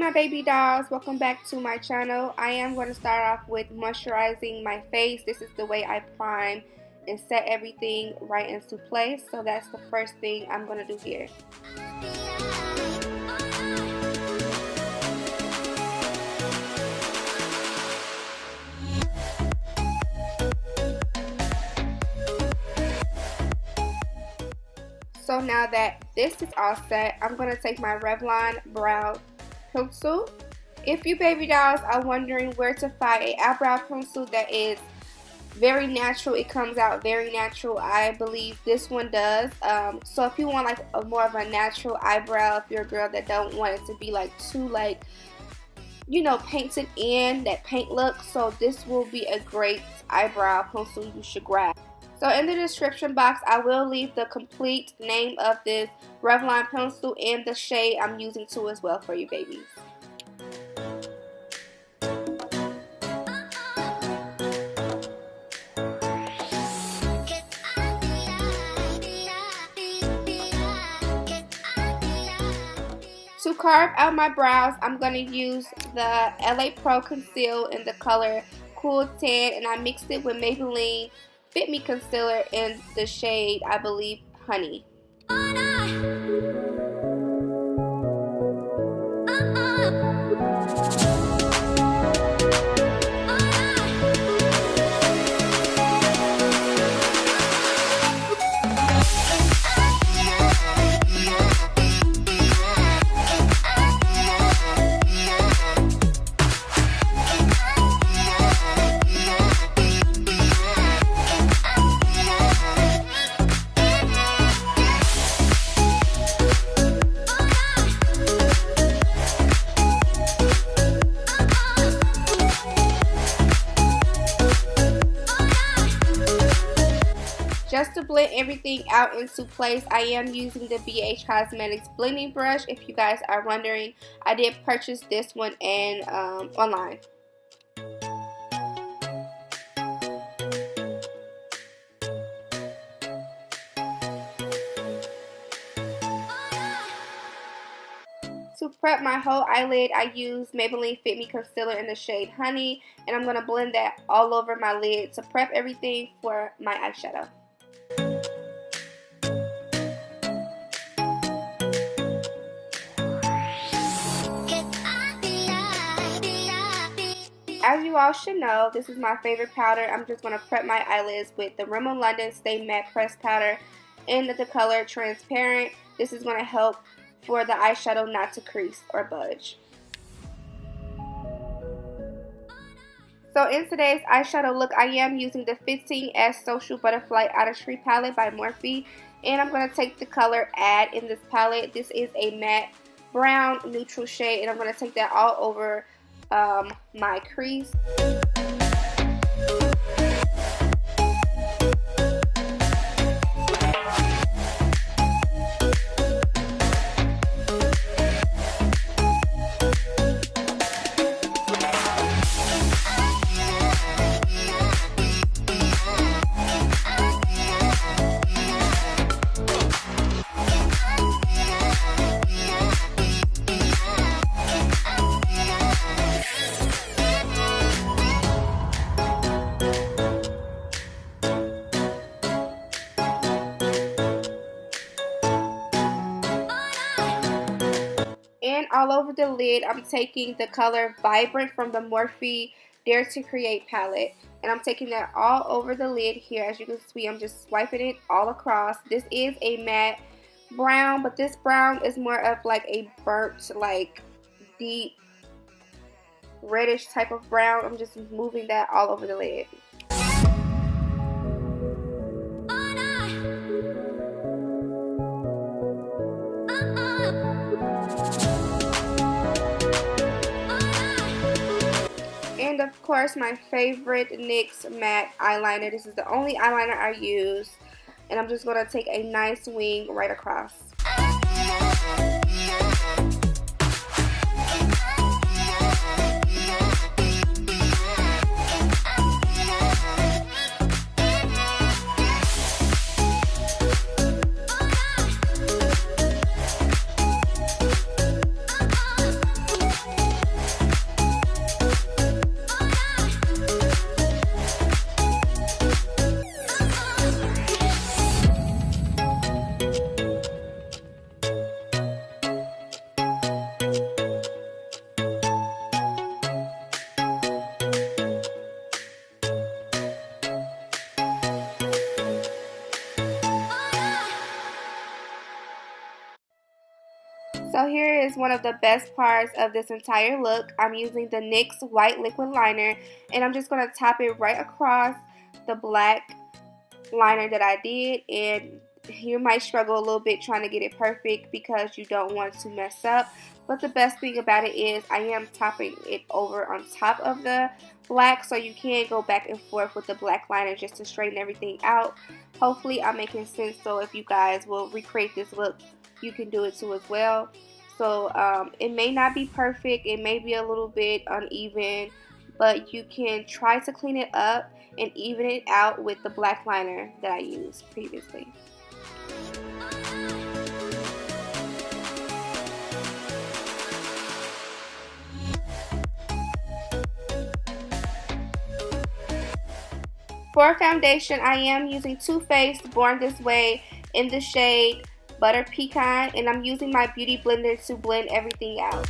my baby dolls, welcome back to my channel. I am going to start off with moisturizing my face. This is the way I prime and set everything right into place. So that's the first thing I'm going to do here. So now that this is all set, I'm going to take my Revlon Brow Pencil. If you baby dolls are wondering where to find an eyebrow pencil that is very natural, it comes out very natural, I believe this one does. So if you want like a more of a natural eyebrow, if you're a girl that don't want it to be like too like, you know, painted in, that paint look, so this will be a great eyebrow pencil you should grab. So in the description box, I will leave the complete name of this Revlon pencil and the shade I'm using too as well for you babies. To carve out my brows, I'm going to use the L.A Pro Conceal in the color Cool Tan, and I mixed it with Maybelline Fit Me Concealer in the shade, I believe, Honey. Just to blend everything out into place, I am using the BH Cosmetics blending brush. If you guys are wondering, I did purchase this one online. To prep my whole eyelid, I use Maybelline Fit Me Concealer in the shade Honey, and I'm going to blend that all over my lid to prep everything for my eyeshadow. As you all should know, this is my favorite powder. I'm just going to prep my eyelids with the Rimmel London Stay Matte Pressed Powder in the color Transparent. This is going to help for the eyeshadow not to crease or budge. So in today's eyeshadow look, I am using the 15S Social Butterfly Artistry palette by Morphe. And I'm going to take the color Add in this palette. This is a matte brown neutral shade, and I'm going to take that all over my crease. And all over the lid, I'm taking the color Vibrant from the Morphe Dare to Create palette. And I'm taking that all over the lid here. As you can see, I'm just swiping it all across. This is a matte brown, but this brown is more of like a burnt, like deep reddish type of brown. I'm just moving that all over the lid. And of course, my favorite NYX matte eyeliner. This is the only eyeliner I use, and I'm just going to take a nice wing right across. is one of the best parts of this entire look. I'm using the NYX White Liquid Liner, and I'm just going to tap it right across the black liner that I did. And you might struggle a little bit trying to get it perfect because you don't want to mess up. But the best thing about it is I am topping it over on top of the black, so you can go back and forth with the black liner just to straighten everything out. Hopefully I'm making sense, so if you guys will recreate this look, you can do it too as well. So it may not be perfect, it may be a little bit uneven, but you can try to clean it up and even it out with the black liner that I used previously. For foundation, I am using Too Faced Born This Way in the shade Butter Pecan, and I'm using my beauty blender to blend everything out.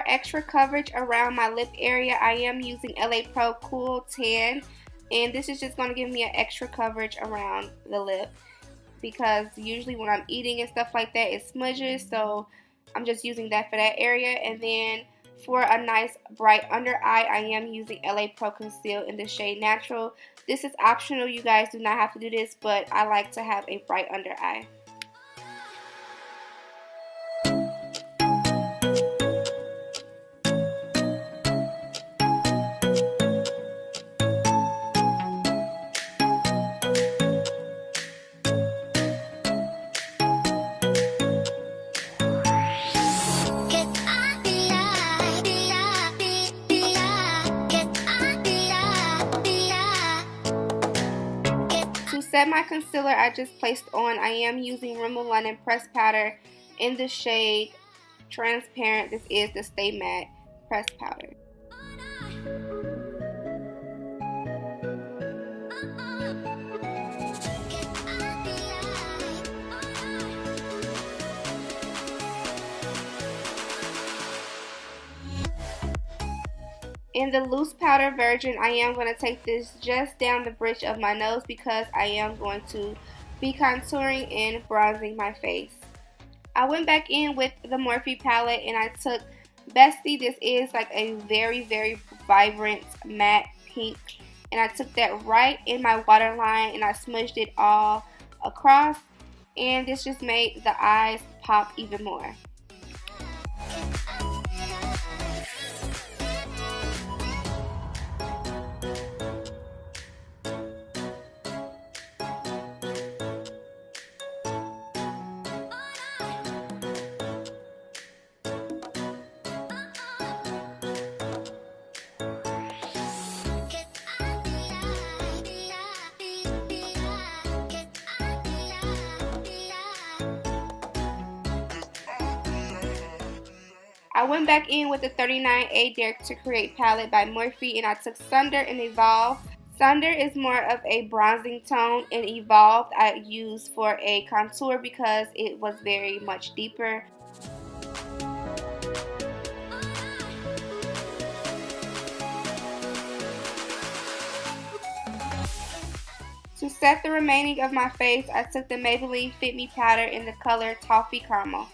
Extra coverage around my lip area, I am using L.A Pro Cool Tan, and this is just going to give me an extra coverage around the lip because usually when I'm eating and stuff like that it smudges, so I'm just using that for that area. And then for a nice bright under eye, I am using L.A Pro Conceal in the shade Natural. This is optional, you guys do not have to do this, but I like to have a bright under eye. Set my concealer I just placed on, I am using Rimmel London Pressed Powder in the shade Transparent. This is the Stay Matte Pressed Powder. In the loose powder version, I am going to take this just down the bridge of my nose because I am going to be contouring and bronzing my face. I went back in with the Morphe palette and I took Bestie. This is like a very, very vibrant matte pink. And I took that right in my waterline and I smudged it all across. And this just made the eyes pop even more. I went back in with the 39A Dare to Create palette by Morphe and I took Sunder and Evolve. Sunder is more of a bronzing tone and Evolve I used for a contour because it was very much deeper. To set the remaining of my face, I took the Maybelline Fit Me powder in the color Toffee Caramel.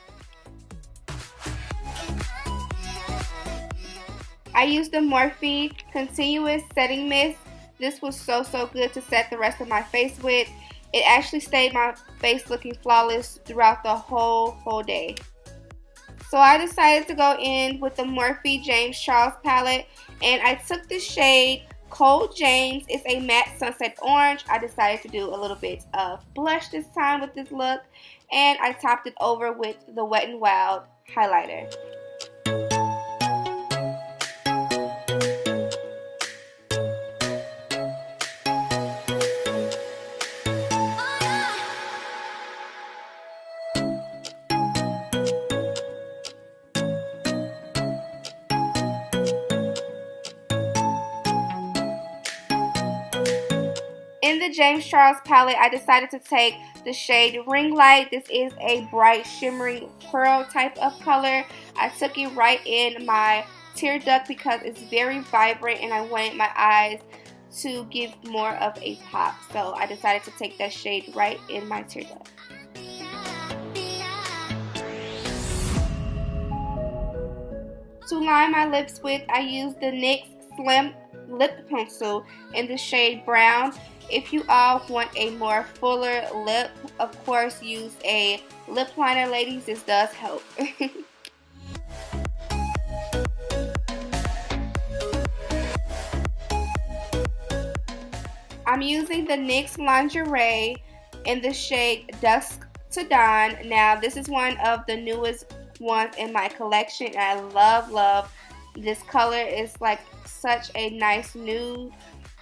I used the Morphe Continuous Setting Mist. This was so good to set the rest of my face with. It actually stayed my face looking flawless throughout the whole day. So I decided to go in with the Morphe James Charles palette, and I took the shade Cold James. It's a matte sunset orange. I decided to do a little bit of blush this time with this look, and I topped it over with the Wet n Wild highlighter. In the James Charles palette, I decided to take the shade Ring Light. This is a bright shimmering pearl type of color. I took it right in my tear duct because it's very vibrant and I wanted my eyes to give more of a pop. So I decided to take that shade right in my tear duct. To line my lips with, I used the NYX Lip Pencil in the shade Brown. If you all want a more fuller lip, of course use a lip liner, ladies. This does help. I'm using the NYX Lingerie in the shade Dusk to Dawn. Now this is one of the newest ones in my collection and I love this color. It's like such a nice nude.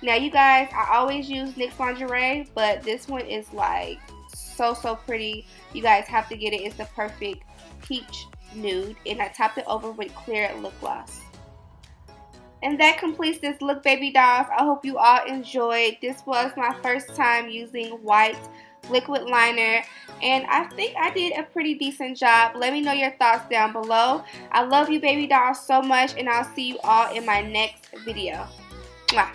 Now you guys, I always use NYX Lingerie, but this one is like so pretty. You guys have to get it. It's the perfect peach nude, and I topped it over with clear lip gloss. And that completes this look, baby dolls. I hope you all enjoyed. This was my first time using white liquid liner, and I think I did a pretty decent job. Let me know your thoughts down below. I love you, baby dolls, so much, and I'll see you all in my next video. Mwah.